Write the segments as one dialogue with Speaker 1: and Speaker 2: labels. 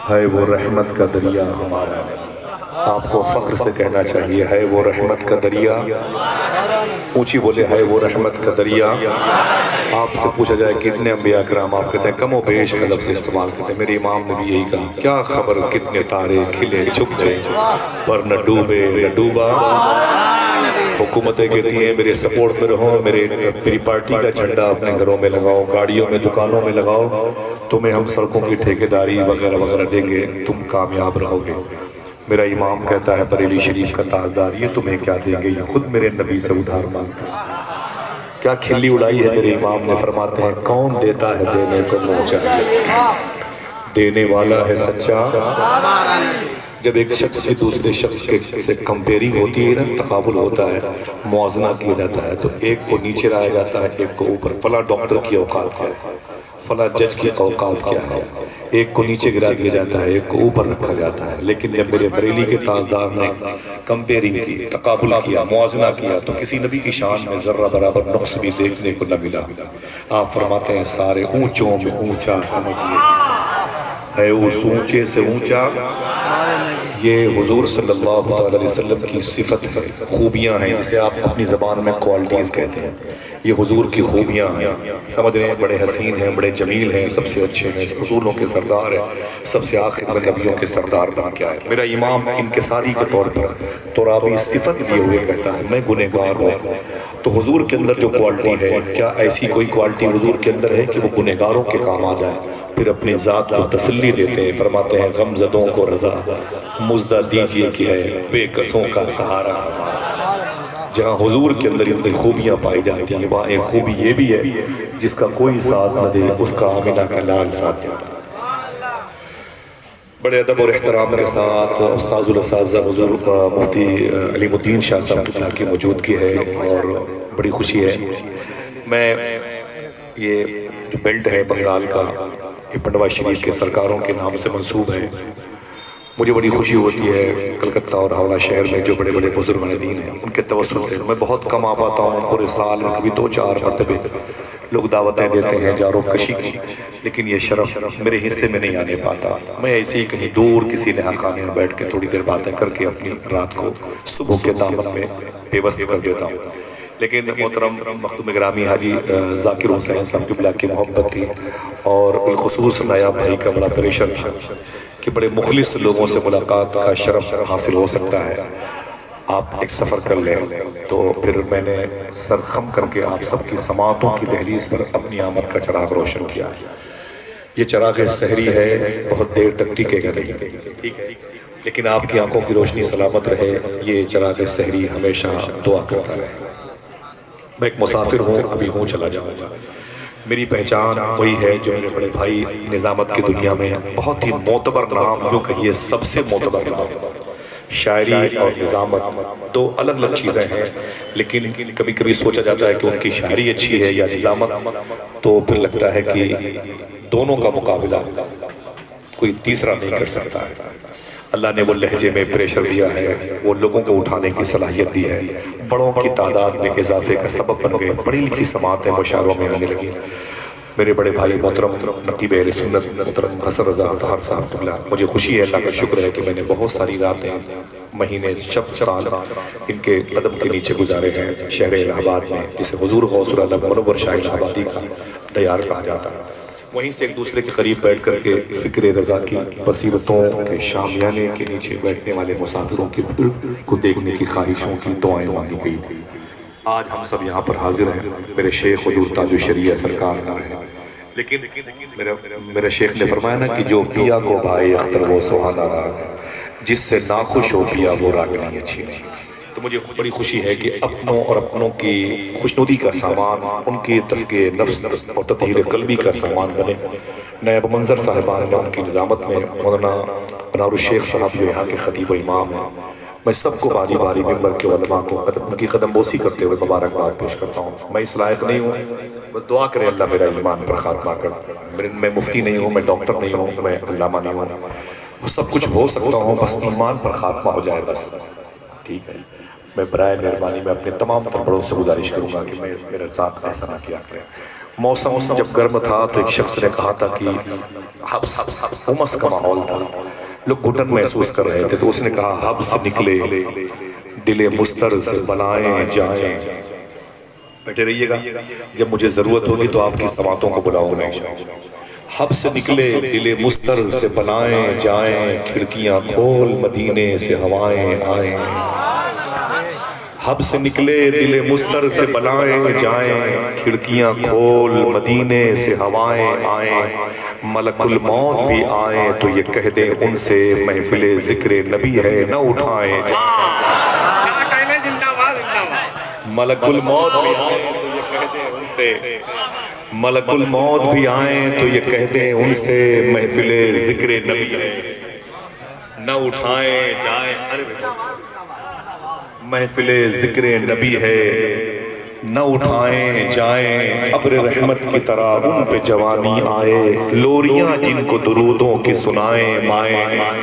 Speaker 1: ہے وہ رحمت کا دریا ہمارا نبی۔ آپ کو فخر سے کہنا چاہیے ہے وہ رحمت کا دریا، اونچی بولے ہے وہ رحمت کا دریا۔ آپ سے پوچھا جائے کتنے انبیاء کرام، آپ کہتے ہیں کم و بیش کا لفظ استعمال کرتے ہیں۔ میرے امام نے بھی یہی کہا، کیا خبر کتنے تارے کھلے چھپ گئے پر نہ ڈوبے نہ ڈوبا۔ حکومتیں کہتی ہیں میرے سپورٹ میں رہو، میری پارٹی کا جھنڈا اپنے گھروں میں لگاؤ، گاڑیوں میں دکانوں میں لگاؤ، تمہیں ہم سڑکوں کی ٹھیکیداری وغیرہ وغیرہ دیں گے، تم کامیاب رہو گے۔ میرا امام کہتا ہے بریلی شریف کا تاجدار یہ تمہیں کیا دیں گے، یہ خود میرے نبی سے ادھار مانگتے ہیں۔ کیا کھلی اڑائی ہے میرے امام نے، فرماتے ہیں کون دیتا ہے دینے کو منہ چاہیے، دینے والا ہے سچا۔ جب ایک شخص کی دوسرے شخص سے کمپیرنگ ہوتی ہے نا، تقابل ہوتا ہے، موازنہ کیا جاتا ہے، تو ایک کو نیچے لایا جاتا ہے ایک کو اوپر۔ فلاں ڈاکٹر کی اوقات کیا ہے، فلاں جج کی اوقات کیا ہے، ایک کو نیچے گرا دیا جاتا ہے ایک کو اوپر رکھا جاتا ہے۔ لیکن جب میرے بریلی کے تاجدار نے کمپیرنگ کی، تقابل کیا، موازنہ کیا، تو کسی نبی کی شان میں ذرہ برابر نقص بھی دیکھنے کو نہ ملا۔ آپ فرماتے ہیں سارے اونچوں میں اونچا سمجھیے ہے اس اونچے سے اونچا۔ یہ حضور صلی اللہ علیہ وسلم کی صفت ہے، خوبیاں ہیں، جسے آپ اپنی زبان میں کوالٹیز کہتے ہیں۔ یہ حضور کی خوبیاں ہیں، سمجھ رہے ہیں، بڑے حسین ہیں، بڑے جمیل ہیں، سب سے اچھے ہیں، رسولوں کے سردار ہیں، سب سے آخر میں نبیوں کے سردار بن کے آئے۔ میرا امام انکساری کے طور پر ترابی صفت لیے ہوئے کہتا ہے میں گنہگار ہوں۔ تو حضور کے اندر جو کوالٹی ہے، کیا ایسی کوئی کوالٹی حضور کے اندر ہے کہ وہ گنہگاروں کے کام آ جائے؟ پھر اپنی ذات کو تسلی دیتے ہیں، فرماتے ہیں غم زدوں کو رضا مزدہ دیجئے کہ ہے بے کسوں کا سہارا ہمارا۔ جہاں حضور کے اندر اتنی خوبیاں پائی جاتی ہیں، وہاں ایک خوبی یہ بھی ہے جس کا کوئی ساتھ نہ دے اس کا آمنہ کا لال ساتھ دیتا۔ بڑے ادب اور احترام کے ساتھ استاذ الاساتذہ حضور مفتی علیم الدین شاہ صاحب اللہ کی موجودگی ہے اور بڑی خوشی ہے۔ میں یہ جو بیلٹ ہے بنگال کا، یہ پنڈوا شریف کے سرکاروں کے نام سے منسوب ہے۔ مجھے بڑی خوشی ہوتی ہے کلکتہ اور ہاوڑہ شہر میں جو بڑے بڑے بزرگان دین ہیں ان کے توسل سے میں بہت کم آ پاتا ہوں، پورے سال میں کبھی 2-4 مرتبے لوگ دعوتیں دیتے ہیں جارو کشی کی، لیکن یہ شرف میرے حصے میں نہیں آنے پاتا۔ میں ایسے ہی کہیں دور کسی نہا خانے میں بیٹھ کے تھوڑی دیر باتیں کر کے اپنی رات کو صبح کے دامن میں پیوست کر دیتا ہوں۔ لیکن محترم مخدوم گرامی حاجی ذاکر حسین صاحب قبلہ کی محبت تھی، اور بالخصوص نایاب بھائی کا بڑا پریشر تھا کہ بڑے مخلص لوگوں سے ملاقات کا شرف حاصل ہو سکتا ہے، آپ ایک سفر کر لیں۔ تو پھر میں نے سر خم کر کے آپ سب کی سماعتوں کی دہلیز پر اپنی آمد کا چراغ روشن کیا۔ یہ چراغ سحری ہے، بہت دیر تک ٹکے گا نہیں، ٹھیک ہے، لیکن آپ کی آنکھوں کی روشنی سلامت رہے، یہ چراغ سحری ہمیشہ دعا کرتا رہے۔ میں ایک مسافر ہوں، ابھی ہوں چلا جاؤں گا۔ میری پہچان وہی ہے جو میرے بڑے بھائی نظامت کی دنیا میں بہت ہی معتبر نام، یوں کہیے سب سے معتبر نام۔ شاعری اور نظامت دو الگ الگ چیزیں ہیں، لیکن کبھی کبھی سوچا جاتا ہے کہ ان کی شاعری اچھی ہے یا نظامت، تو پھر لگتا ہے کہ دونوں کا مقابلہ کوئی تیسرا نہیں کر سکتا ہے۔ اللہ نے وہ لہجے میں پریشر دیا ہے، وہ لوگوں کو اٹھانے کی صلاحیت دی ہے، بڑوں کی تعداد میں اضافے کا سبب بن گئے، بڑی لکھی سماعتیں مشاعروں میں آنے لگی۔ میرے بڑے بھائی محترم نقیب اہل سنت محترم حسن رضا طاہر صاحب قبلہ، مجھے خوشی ہے، اللہ کا شکر ہے کہ میں نے بہت ساری راتیں، مہینے، شب، سال ان کے قدم کے نیچے گزارے ہیں شہر الہ آباد میں، جسے حضور غوث العالم منور شاہ الہ آبادی کا دیار کہا جاتا ہے۔ وہیں سے ایک دوسرے کے قریب بیٹھ کر کے فکر رضا کی بصیرتوں کے شامیانے کے نیچے بیٹھنے والے مسافروں کے دل کو دیکھنے کی خواہشوں کی دعائیں مانگی گئی تھی۔ آج ہم سب یہاں پر حاضر ہیں، میرے شیخ حضور تاج الشریعہ سرکار نہ رہے، لیکن میرے شیخ نے فرمایا نا کہ جو پیا کو بھائی اختر وہ سہانا راگ، جس سے ناخوش ہو پیا وہ راگنی اچھی نہیں۔ تو مجھے بڑی خوشی ہے کہ اپنوں اور اپنوں کی خوشنودی کا سامان، ان کی تزکیہ نفس اور تطہیر قلبی کا سامان بنے۔ نائب منظر صاحبان نے ان کی نظامت میں مولانا انار الشیخ صاحب جو یہاں کے خطیب و امام ہیں، میں سب کو باری باری ممبر کے علماء کو ان کی قدم بوسی کرتے ہوئے مبارکباد پیش کرتا ہوں۔ میں اس لائق نہیں ہوں، بس دعا کرے اللہ میرا ایمان پر خاتمہ کر۔ میں مفتی نہیں ہوں، میں ڈاکٹر نہیں ہوں، میں علامہ نہیں ہوں، وہ سب کچھ ہو سکتا ہوں، بس ایمان پر خاتمہ ہو جائے بس، ٹھیک ہے۔ میں برائے مہربانی میں اپنے تمام تر بڑوں سے گزارش کروں گا کہ میرے ساتھ ایسا نہ کیا کریں۔ موسم جب گرم تھا تو ایک شخص نے کہا تھا کہ حبس امس کا ماحول تھا، لوگ گھٹن محسوس کر رہے تھے، تو اس نے کہا حبس نکلے دل مستر سے بلائیں جائیں. بیٹھے رہیے گا، جب مجھے ضرورت ہوگی تو آپ کی سماعتوں کو بلاؤں گا. حبس نکلے دل مستر سے بلائیں جائیں، کھڑکیاں کھول مدینے سے ہوائیں آئیں. حبس نکلے دل مستر سے بلائیں جائیں، کھڑکیاں کھول مدینے سے ہوائیں آئیں. ملک الموت بھی آئیں تو یہ کہہ دیں ان سے محفل ذکر نبی ہے نہ اٹھائیں جائیں. ملک الموت بھی آئیں تو یہ کہہ دیں ان سے، ملک الموت بھی آئیں تو یہ کہہ دیں ان سے محفل ذکر نبی ہے نہ اٹھائیں جائیں. محفل ذکر نبی ہے نہ اٹھائیں جائیں. ابر رحمت کی طرح ان پہ جوانی آئے، لوریاں جن کو درودوں کی سنائیں مائیں.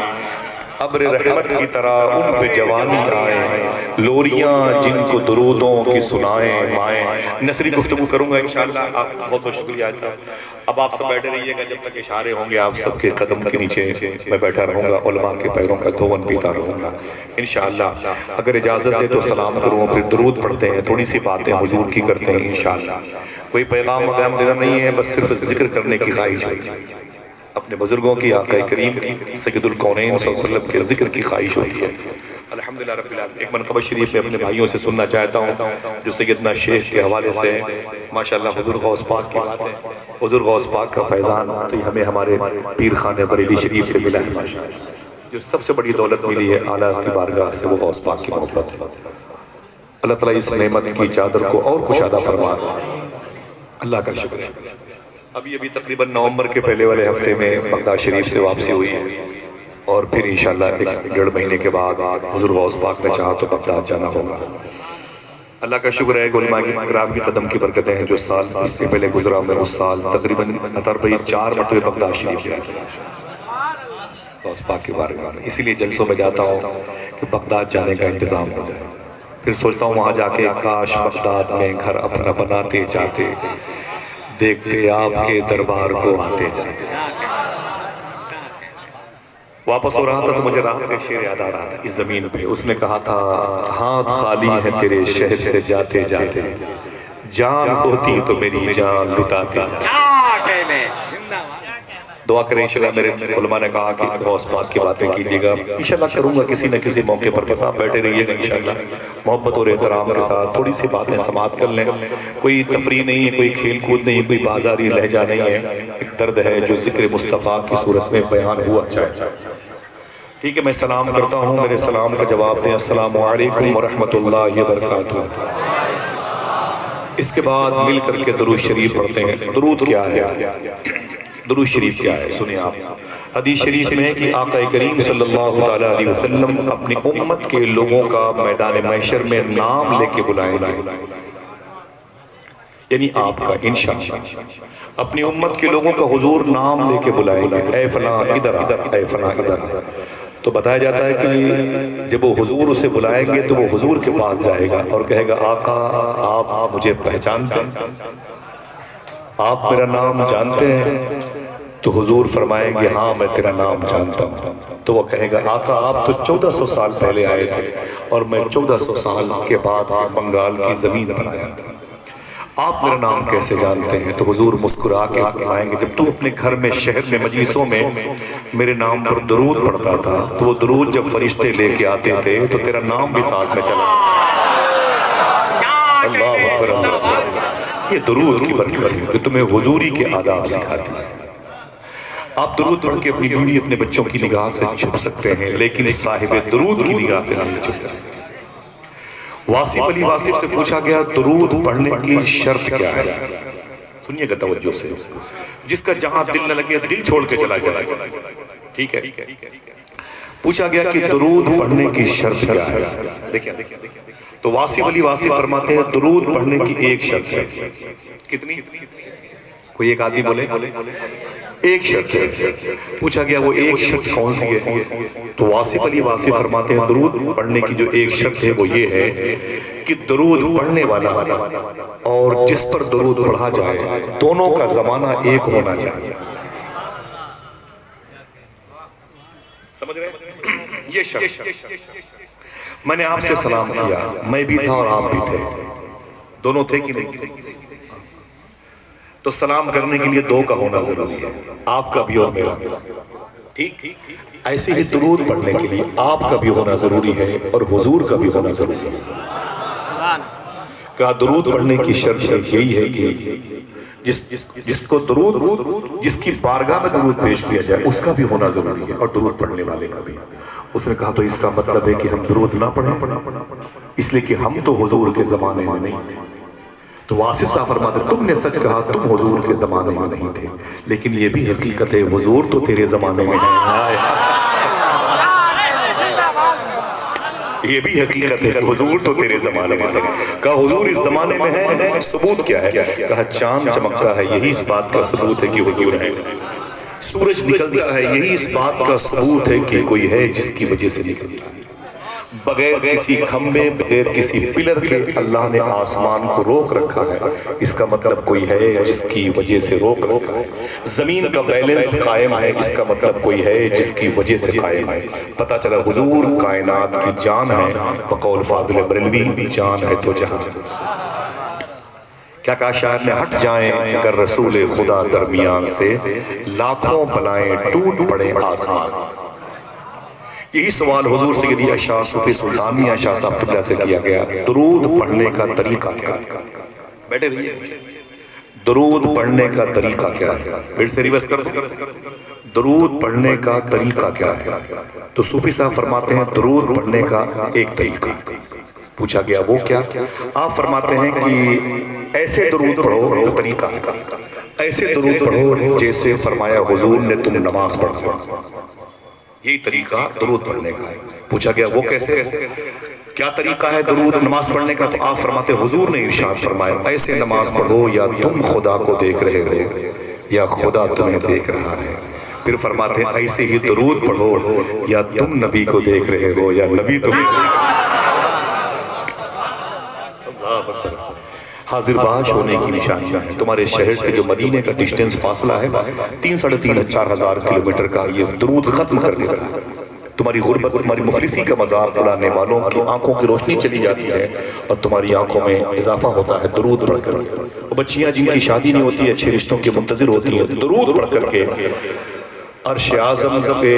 Speaker 1: ابر رحمت کی طرح ان پہ جوانی آئے، لوریاں جن کو درودوں کی سنائیں مائیں. نثری گفتگو کروں گا انشاءاللہ. آپ بہت بہت شکریہ صاحب. اب آپ سب بیٹھے رہیے گا جب تک اشارے ہوں گے. آپ سب کے قدم کے نیچے میں بیٹھا رہوں گا، علماء کے پیروں کا دھون پیتا رہوں گا انشاءاللہ. اگر اجازت دے تو سلام کروں، پھر درود پڑھتے ہیں، تھوڑی سی باتیں حضور کی کرتے ہیں انشاءاللہ. کوئی پیغام وغیرہ دینا نہیں ہے، بس صرف ذکر کرنے کی خواہش ہوتی ہے. اپنے بزرگوں کی، آقا کریم کی، سید الکونین صلی اللہ علیہ وسلم کے ذکر کی خواہش ہوتی ہے. الحمدللہ رب العالمین. ایک منقبہ شریف میں اپنے بھائیوں سے سننا چاہتا ہوں جو سیدنا شیخ کے حوالے سے ماشاءاللہ. حضور غوث پاک کی بات ہے، حضور غوث پاک کا فیضان تو یہ ہمیں ہمارے پیر خانہ بریلی شریف سے ملا ہے. جو سب سے بڑی دولت ملی ہے اعلیٰ کی بارگاہ سے، وہ غوث پاک کی محبت ہے. اللہ تعالیٰ اس نعمت کی چادر کو اور کشادہ فرما. اللہ کا شکر ہے. ابھی تقریباً نومبر کے پہلے والے ہفتے میں بغداد شریف سے واپسی ہوئی ہے، اور پھر انشاءاللہ 1.5 مہینے کے بعد حضور غوث پاک نے چاہا تو بغداد جانا ہوگا. اللہ کا شکر ہے کہ علماء کرام کی قدم کی برکتیں ہیں. جو سال اس سے پہلے گزرا میں اس سال تقریباً 4 مرتبہ بغداد شریف گیا غوث پاک کی بارگاہ میں. اسی لیے جلسوں میں جاتا ہوں کہ بغداد جانے کا انتظام ہو جائے. پھر سوچتا ہوں وہاں جا کے کاش بغداد میں گھر اپنا بناتے جاتے، دیکھتے آپ کے دربار کو آتے جاتے. واپس ہو رہا تھا تو مجھے راحت کا شعر یاد آ رہا تھا اس زمین پہ. اس نے کہا تھا ہاتھ خالی ہے تیرے شہر سے جاتے جاتے، جان ہوتی تو میری جان لٹاتے جاتے. دعا کریں انشاءاللہ. میرے علماء نے کہا کہ غوث پاک کی باتیں کیجیے گا، انشاءاللہ کروں گا کسی نہ کسی موقع پر. بس آپ بیٹھے رہیے گا انشاءاللہ محبت اور احترام کے ساتھ. تھوڑی سی باتیں سماعت کر لیں. کوئی تفریح نہیں ہے، کوئی کھیل کود نہیں ہے، کوئی بازاری لہجہ نہیں ہے. ایک درد ہے جو ذکر مصطفیٰ کی صورت میں بیان ہوا چاہے. ٹھیک ہے، میں سلام کرتا ہوں، میرے سلام کا جواب دیں. السلام علیکم ورحمۃ اللہ وبرکاتہ. اس کے بعد مل کر کے درود شریف پڑھتے ہیں. درود کیا ہے؟ درود شریف کیا ہے سنیں آپ. حدیث شریف میں ہے کہ آقا کریم صلی اللہ تعالیٰ علیہ وسلم اپنی امت کے لوگوں کا میدان محشر میں نام لے کے بلائیں گے. یعنی آپ کا انشاءاللہ اپنی امت کے لوگوں کا حضور نام لے کے بلائیں گے. اے فلاں ادھر آ، اے فلاں ادھر آ. تو بتایا جاتا ہے کہ جب وہ حضور اسے بلائیں گے تو وہ حضور کے پاس جائے گا اور کہے گا آقا آپ مجھے پہچانتے ہیں، آپ میرا نام جانتے ہیں؟ تو حضور فرمائیں گے ہاں میں تیرا نام جانتا ہوں. تو وہ کہے گا آقا آپ تو 1400 سال پہلے آئے تھے اور میں 1400 سال کے بعد بنگال کی زمین پر آیا تھا، آپ میرا نام کیسے جانتے ہیں؟ تو حضور مسکرا کے فرمائیں گے جب تو اپنے گھر میں، شہر میں، مجلسوں میں میرے نام پر درود پڑھتا تھا تو وہ درود جب فرشتے لے کے آتے تھے تو تیرا نام بھی ساتھ میں چلا. اللہ اکبر اللہ. یہ درود کی برکت ہے جو تمہیں حضوری کے آداب سکھاتی ہے. آپ درود پڑھ کے اپنی بیوی اپنے بچوں کی نگاہ سے چھپ سکتے ہیں لیکن صاحب درود کی نگاہ سے نہیں چھپ سکتے. واصف علی واصف سے پوچھا گیا درود پڑھنے کی شرط کیا ہے؟ سنیے گا توجہ سے. جس کا جہاں دل نہ لگے دل چھوڑ کے چلا جائے. ٹھیک ہے، پوچھا گیا کہ درود پڑھنے کی شرط کیا ہے؟ دیکھیں تو واصف علی واصف فرماتے ہیں درود پڑھنے کی ایک شرط ہے. کتنی؟ کوئی ایک آدمی بولے. ایک شرط ہے۔ پوچھا گیا وہ ایک شرط کون سی ہے؟ تو واصف علی واصف فرماتے ہیں درود پڑھنے کی جو ایک شرط ہے وہ یہ ہے کہ درود پڑھنے والا اور جس پر درود پڑھا جائے دونوں کا زمانہ ایک ہونا چاہیے۔ سمجھ رہے ہیں؟ یہ شرط۔ میں نے آپ سے سلام کیا، میں بھی تھا اور آپ بھی تھے، دونوں تھے کہ نہیں؟ تو سلام کرنے کے لیے دو کا ہونا ضروری ہے، آپ کا بھی اور میرا بھی۔ ٹھیک؟ ایسے ہی درود پڑھنے کے لیے آپ کا بھی ہونا ضروری ہے اور حضور کا بھی ہونا ضروری ہے۔ کہا درود پڑھنے کی شرط یہی ہے کہ جس کو درود، جس کی بارگاہ میں درود پیش کیا جائے اس کا بھی ہونا ضروری ہے اور درود پڑھنے والے کا بھی۔ اس نے کہا تو اس کا مطلب ہے کہ ہم درود نہ پڑھیں، اس لیے کہ ہم تو حضور کے زمانے میں نہیں۔ تو واصف صاحب فرماتے تم نے سچ کہا، تم حضور کے زمانے میں نہیں تھے، لیکن یہ بھی حقیقت ہے حضور تو تیرے زمانے میں ہے۔ یہ بھی حقیقت ہے حضور تو تیرے زمانے میں ہے۔ کہا حضور اس زمانے میں ہے، ثبوت کیا ہے؟ کہا چاند چمکتا ہے، یہی اس بات کا ثبوت ہے کہ حضور ہے۔ سورج نکلتا ہے، یہی اس بات کا ثبوت ہے کہ کوئی ہے جس کی وجہ سے نکلتا ہے۔ بغیر کسی کھمبے، بغیر کسی پلر کے اللہ نے آسمان کو روک رکھا ہے، اس کا مطلب کوئی ہے جس کی وجہ سے روک رکھا ہے۔ زمین کا بیلنس قائم ہے، اس کا مطلب کوئی ہے جس کی وجہ سے قائم ہے۔ پتہ چلا حضور کائنات کی جان ہے، بقول فاضل بریلوی جان ہے تو جہاں۔ کیا کہا شاعر نے؟ ہٹ جائیں اگر رسول خدا درمیان سے، لاکھوں بلائیں ٹوٹ پڑے آسان۔ یہی سوال حضور سیدی اشاہ صوفی سلطان میاں شاہ صاحب قبلہ سے کیا گیا، درود پڑھنے کا طریقہ کیا ہے؟ بیٹھے رہیے، درود پڑھنے کا طریقہ کیا ہے؟ پھر سے ریورس کر دیں، درود پڑھنے کا طریقہ کیا ہے؟ تو صوفی صاحب فرماتے ہیں درود پڑھنے کا ایک طریقہ۔ پوچھا گیا وہ کیا؟ آپ فرماتے ہیں کہ ایسے درود پڑھو جو طریقہ ہے، ایسے درود پڑھو جیسے فرمایا حضور نے تم نماز پڑھو، یہی طریقہ درود پڑھنے کا ہے۔ پوچھا گیا وہ کیسے؟ کیا طریقہ ہے درود نماز پڑھنے کا؟ تو آپ فرماتے حضور نے ارشاد فرمایا ایسے نماز پڑھو یا تم خدا کو دیکھ رہے ہو یا خدا تمہیں دیکھ رہا ہے۔ پھر فرماتے ہیں ایسے ہی درود پڑھو یا تم نبی کو دیکھ رہے ہو یا نبی تمہیں دیکھ رہا ہے۔ حاضر باش ہونے کی نشانیاں ہیں۔ تمہارے شہر سے جو مدینے کا ڈسٹنس فاصلہ ہے 3,500-4,000 کلومیٹر کا، یہ درود ختم کر دیتا ہے۔ تمہاری غربت، تمہاری مفلسی کا مذاق اڑانے والوں کی آنکھوں کی روشنی چلی جاتی ہے اور تمہاری آنکھوں میں اضافہ ہوتا ہے درود پڑھ کر۔ بچیاں جن کی شادی نہیں ہوتی، اچھے رشتوں کے منتظر ہوتی ہیں، درود پڑھ کر کے عرش اعظم پہ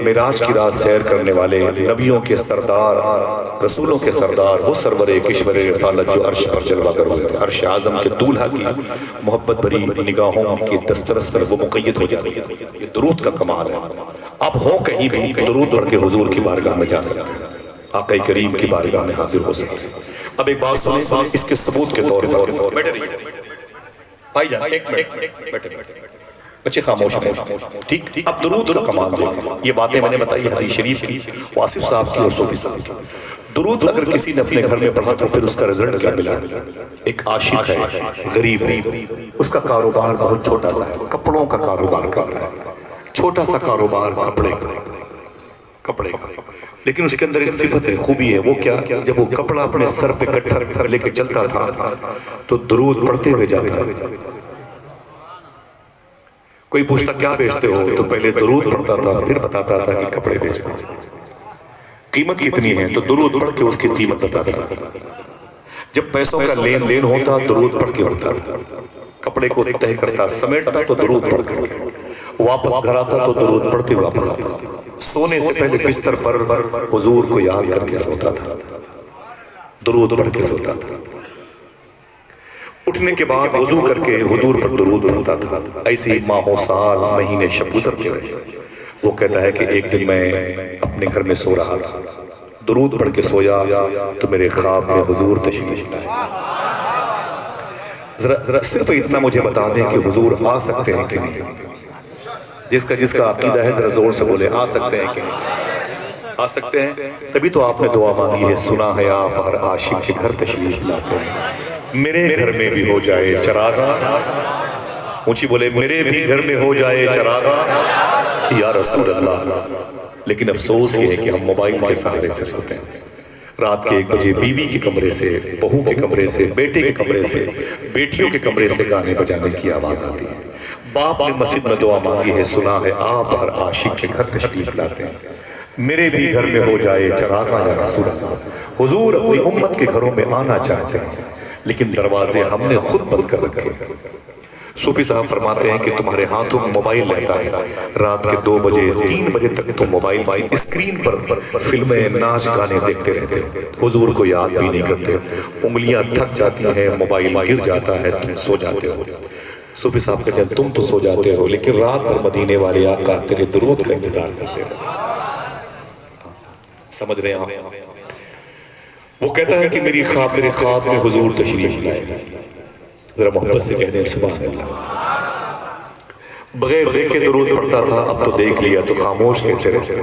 Speaker 1: معراج کی رات سیر کرنے والے نبیوں کے سردار، رسولوں کے سردار، وہ سرور کشور رسالت جو عرش پر جلوہ گر ہوئے تھے، عرش اعظم کے دولہا کی محبت بھری نگاہوں کی دسترس پر وہ مقید ہو جاتی ہے۔ یہ درود کا کمال ہے۔ اب ہو کہیں بھی درود پڑھ کے حضور کی بارگاہ میں جا سکتے ہیں، آقا کریم کی بارگاہ میں حاضر ہو سکتے ہیں۔ اب ایک بات سنیں، اس کے ثبوت کے طور پر بیٹھے رہیے بھائی جان، ایک منٹ بیٹھے بچے خاموش ہیں، ٹھیک؟ اب درود کا کمال دیکھیں۔ یہ باتیں میں نے بتائی حدیث شریف کی، واصف صاحب کی اور صوفی صاحب کی۔ درود اگر کسی نے اپنے گھر میں پڑھا تو پھر اس کا رزلٹ کیا ملا؟ ایک عاشق ہے، غریب ہے، اس کا کاروبار بہت چھوٹا سا ہے، کپڑوں کا کاروبار کرتا ہے، چھوٹا سا کاروبار کپڑے کا، لیکن اس کے اندر ایک صفت ہے، خوبی ہے، وہ کیا؟ جب وہ کپڑا اپنے سر پہ گٹھر لے کے چلتا تھا تو درود پڑھتے ہوئے جاتا ہے۔ کوئی پوچھتا کیا بیچتے ہو تو پہلے درود پڑھتا تھا، پھر بتاتا تھا کہ کپڑے بیچتے ہیں۔ قیمت کتنی ہے تو درود پڑھ کے اس کی قیمت بتاتا تھا۔ جب پیسوں کا لین دین ہوتا درود پڑھ کے ہوتا، کپڑے کو طے کرتا سمیٹتا تو درود پڑھ کر کے واپس گھر آتا تو درود پڑھتے واپس آتا۔ سونے سے پہلے بستر پر حضور کو یاد کر کے سوتا تھا، درود پڑھ کے سوتا تھا۔ اٹھنے کے بعد وضو کر کے حضور پر درود پڑھتا تھا۔ ایسے ہی ماہوں سال مہینے شب گزرتے رہے۔ وہ کہتا ہے کہ ایک دن میں اپنے گھر میں سو رہا تھا، درود پڑھ کے سویا تو میرے خواب میں حضور تشریف لائے۔ ذرا صرف اتنا مجھے بتا دیں کہ حضور آ سکتے ہیں کہ نہیں؟ جس کا عقیدہ ہے ذرا زور سے بولے، آ سکتے ہیں کہ نہیں؟ آ سکتے ہیں؟ تبھی تو آپ نے دعا مانگی ہے، سنا ہے آپ ہر عاشق کے گھر تشریف لاتے ہیں، میرے گھر میں بھی ہو جائے چراغا اونچی بولے میرے بھی گھر میں ہو جائے چراغا یا رسول اللہ، لیکن افسوس یہ ہے کہ ہم موبائل کے سہارے سے سوتے ہیں۔ رات کے 1 بجے بیوی کے کمرے سے، بہو کے کمرے سے، بیٹے کے کمرے سے، بیٹیوں کے کمرے سے گانے بجانے کی آواز آتی ہے۔ باپ نے مسجد میں دعا مانگی ہے، سنا ہے آپ ہر عاشق کے گھر تشریف لاتے ہیں۔ میرے بھی گھر میں ہو جائے چراغا یا رسول اللہ، حضور اپنی امت کے گھروں میں آنا چاہتے ہیں لیکن دروازے ہم نے خود بند کر رکھے۔ صوفی صاحب فرماتے ہیں کہ تمہارے ہاتھوں میں موبائل رہتا ہے، رات کے 2 بجے 3 بجے تک تم موبائل کی اسکرین پر فلمیں ناچ گانے دیکھتے رہتے، حضور کو یاد بھی نہیں کرتے، انگلیاں تھک جاتی ہیں، موبائل گر جاتا ہے، تم سو جاتے ہو۔ صوفی صاحب کہتے ہیں تم تو سو جاتے ہو لیکن رات بھر مدینے والے آقا تیرے درود کا انتظار کرتے رہتے۔ سمجھ رہے ہیں آپ؟ وہ کہتا ہے کہ میرے خواب میں حضور تشریف لائے، ذرا محبت سے کہہ دیں سبحان اللہ۔ بغیر دیکھے درود پڑھتا تھا، اب تو دیکھ لیا تو خاموش کیسے رہتے؟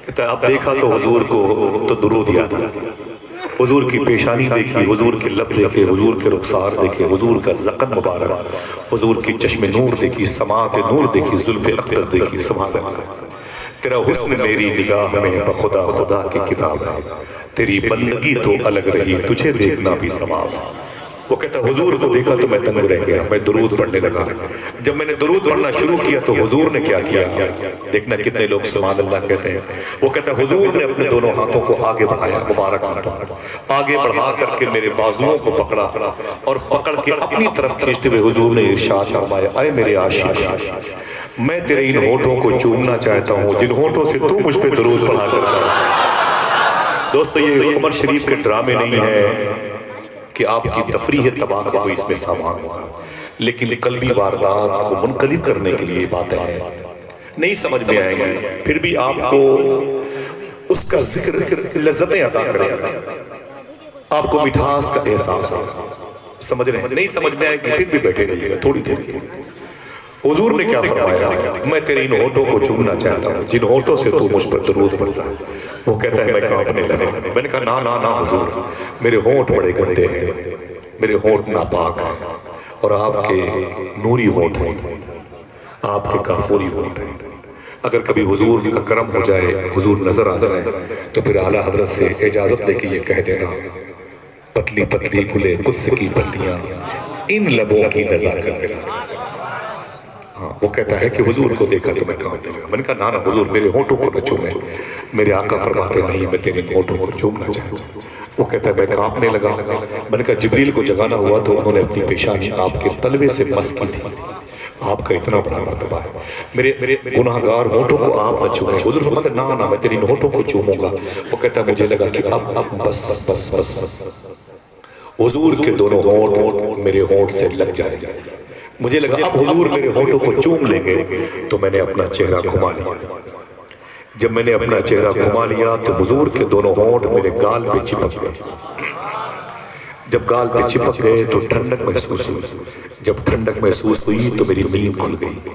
Speaker 1: کہتا ہے اب دیکھا تو حضور کو تو درود یاد آیا، حضور کی پیشانی دیکھی، حضور کے لب دیکھے، حضور کے رخسار دیکھے، حضور کا ذقن مبارک، حضور کی چشم نور دیکھی، سماعت نور دیکھی، زلف اختر دیکھی، سبحان اللہ۔ تیرا حسن میری نگاہ میں بخدا خدا کی کتاب ہے، تیری بندگی تو الگ رہی، تجھے دیکھنا بھی ثواب ہے۔ وہ کہتا ہے حضور کو دیکھا تو میں دنگ رہ گیا، میں درود پڑھنے لگا۔ جب میں نے درود پڑھنا شروع کیا تو حضور نے کیا کیا، دیکھنا کتنے لوگ سبحان اللہ کہتے ہیں۔ وہ کہتا ہے حضور نے اپنے دونوں ہاتھوں کو آگے بڑھایا، مبارک ہاتھوں آگے بڑھا کر کے میرے بازوؤں کو پکڑا اور پکڑ کے اپنی طرف کھینچتے ہوئے حضور نے ارشاد فرمایا اے میرے عاشق، میں تیرے ان ہونٹوں کو چومنا چاہتا ہوں جن ہونٹوں سے تو مجھ پہ درود پڑھا کرتا ہے۔ دوستو یہ عمر شریف کے ڈرامے نہیں ہیں کہ آپ کی تفریح تباہ کا کوئی اس میں سامان ہوگا، لیکن قلبی واردات کو منقلب کرنے کے لیے باتیں ہیں، نہیں سمجھ میں آئیں گی، پھر بھی آپ کو اس کا ذکر لذتیں عطا کرے گا، آپ کو مٹھاس کا احساس ہے، سمجھ رہے ہیں؟ نہیں سمجھ میں آئے گی پھر بھی بیٹھے رہیے گا تھوڑی دیر کے لیے۔ حضور نے کیا فرمایا؟ میں تیرے ان ہونٹوں کو چومنا چاہتا ہوں جن ہونٹوں سے تو مجھ پر درود پڑتا ہے۔ وہ کہتا ہے میں کانپنے لگا، میں نے کہا نا حضور، میرے ہونٹ بڑے گندے ہیں، میرے ہونٹ ناپاک ہیں اور آپ کے نوری ہونٹ ہیں، آپ کے کافوری ہونٹ ہیں۔ اگر کبھی حضور کا کرم ہو جائے، حضور نظر آ جائے تو پھر اعلیٰ حضرت سے اجازت لے کے یہ کہہ دینا پتلی پتلی گلے قدس کی پتیاں ان لبوں کی نزاکت دلا۔ وہ کہتا ہے کہ حضور کو دیکھا تو میں کانپنے لگا، میں نے کہا نا حضور میرے ہونٹوں کو نہ چومیں، میرے آقا فرماتے نہیں میں تیرے ہونٹوں کو چومنا چاہتا ہوں۔ وہ کہتا ہے میں کانپنے لگا، میں نے کہا جبریل کو جگانا ہوا تو انہوں نے اپنی پیشانی آپ کے تلوے سے مس کی تھی، آپ کا اتنا بڑا مرتبہ ہے، میرے گناہگار ہونٹوں کو آپ نہ چومیں۔ حضور فرماتے نا میں تیرے ہونٹوں کو چوموں گا۔ وہ کہتا ہے مجھے لگا کہ اب بس حضور کے دونوں ہونٹ میرے ہونٹ سے لگ جائے، مجھے لگا اب حضور میرے ہونٹوں کو چوم لیں گے، تو میں نے اپنا چہرہ گھما لیا۔ جب میں نے اپنا چہرہ گھما لیا تو حضور کے دونوں ہونٹ میرے گال پہ چپک گئے۔ جب گال پہ چپک گئے تو ٹھنڈک محسوس ہوئی، جب ٹھنڈک محسوس ہوئی تو میری نیند کھل گئی،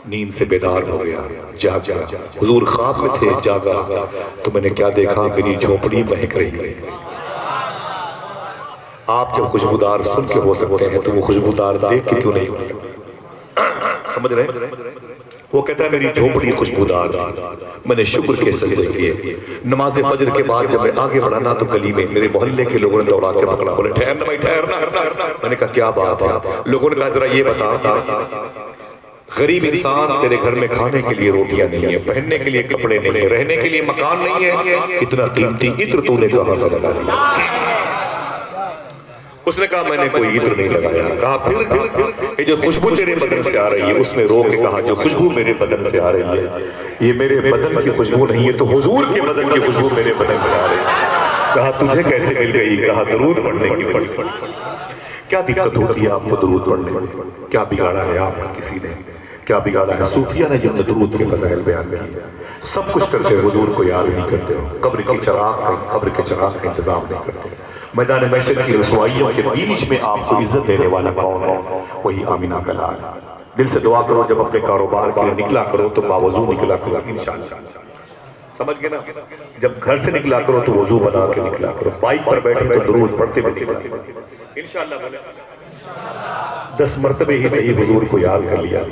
Speaker 1: نیند سے بیدار ہو گیا، جاگا۔ حضور خواب میں تھے، جاگا تو میں نے کیا دیکھا، میری جھونپڑی مہک رہی ہے۔ آپ جب خوشبودار سن کے ہو سکتے ہیں تو وہ خوشبودار دیکھ کے کیوں نہیں ہو سکتے؟ سمجھ رہے ہیں؟ وہ کہتا ہے میری جھونپڑی خوشبودار تھی، میں نے شکر کے سجدے کیے۔ نماز فجر کے بعد جب میں آگے بڑھانا تو گلی میں میرے محلے کے لوگوں نے دوڑا کے پکڑا، بولے ٹھہرنا بھائی ٹھہرنا۔ میں نے کہا کیا بات ہے؟ لوگوں نے کہا ذرا یہ بتا، غریب انسان تیرے گھر میں کھانے کے لیے روٹیاں نہیں ہیں، پہننے کے لیے کپڑے نہیں ہیں، رہنے کے لیے مکان نہیں ہے، اتنا قیمتی عطر تو نے کہاں سے لگا لیا؟ اس نے کہا میں نے کوئی عطر نہیں لگایا۔ کہا پھر یہ جو خوشبو تیرے بدن سے آ رہی ہے، اس میں رو کے کہا جو خوشبو میرے بدن سے آ رہی ہے یہ میرے بدن کی خوشبو نہیں ہے، تو حضور کے بدن کی خوشبو میرے بدن سے آ رہی ہے۔ کہا تجھے کیسے مل گئی؟ کہا درود پڑھنے کی وجہ سے۔ کیا دقت ہوتی ہے آپ کو درود پڑھنے میں؟ کیا بگاڑا ہے آپ کا کسی نے؟ کیا بگاڑا ہے؟ صوفیہ نے جب درود کے فضائل بیان کیے، سب کچھ کرتے وضور کو یاد نہیں کرتے ہو، قبر کے چراغ کا انتظام نہیں کرتے، میدان محشر کی رسوائیوں کے بیچ میں آپ کو عزت دینے والا کون ہے؟ وہی آمینہ کا لال۔ دل سے دعا کرو جب اپنے کاروبار کے لیے نکلا کرو تو باوضو نکلا کرو انشاءاللہ، سمجھ گئے نا؟ جب گھر سے نکلا کرو تو وضو بنا کے نکلا کرو، بائک پر بیٹھے تو درود پڑھتے ہوئے نکلا کرو انشاءاللہ۔ 10 مرتبے ہی صحیح حضور کو یاد کر لیا،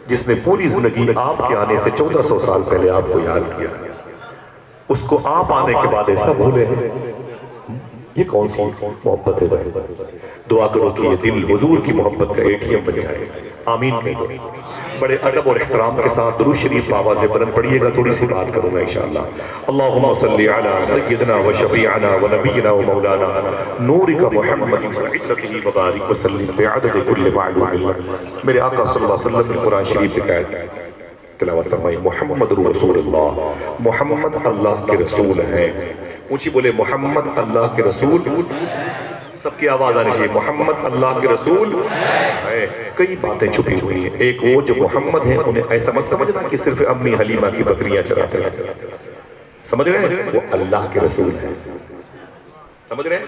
Speaker 1: جس نے پوری زندگی آپ کے آنے سے 1400 سال پہلے آپ کو یاد کیا، اس کو آپ آنے کے بعد ایسا بھولے ہیں، یہ کون سی محبت ہے بھائی؟ دعا کرو کہ یہ دل حضور کی محبت کا ATM بن جائے، آمین کہہ دو۔ بڑے ادب اور احترام کے ساتھ درود شریف آواز بلند پڑھیے گا، تھوڑی سی بات کروں گا انشاءاللہ۔ اللہم صلی علی سیدنا و شفیعنا و نبینا و مولانا نورک محمد وعدتہ وبارک وسلم بعدد کل معلوم۔ میرے آقا صلی اللہ علیہ وسلم نے قرآن شریف لکھا ہے، تلاوت فرمائی، محمد رسول اللہ، محمد اللہ کے رسول ہیں۔ اونچی بولے محمد اللہ کے رسول، سب کی آواز آنی چاہیے، محمد اللہ کے رسول ہے۔ کئی باتیں چھپی ہوئی ہیں، ایک وہ جو محمد ہیں انہیں ایسا مت سمجھنا کہ صرف امی حلیمہ کی بکریاں چراتے ہیں، سمجھ رہے ہیں؟ وہ اللہ کے رسول ہیں، سمجھ رہے ہیں؟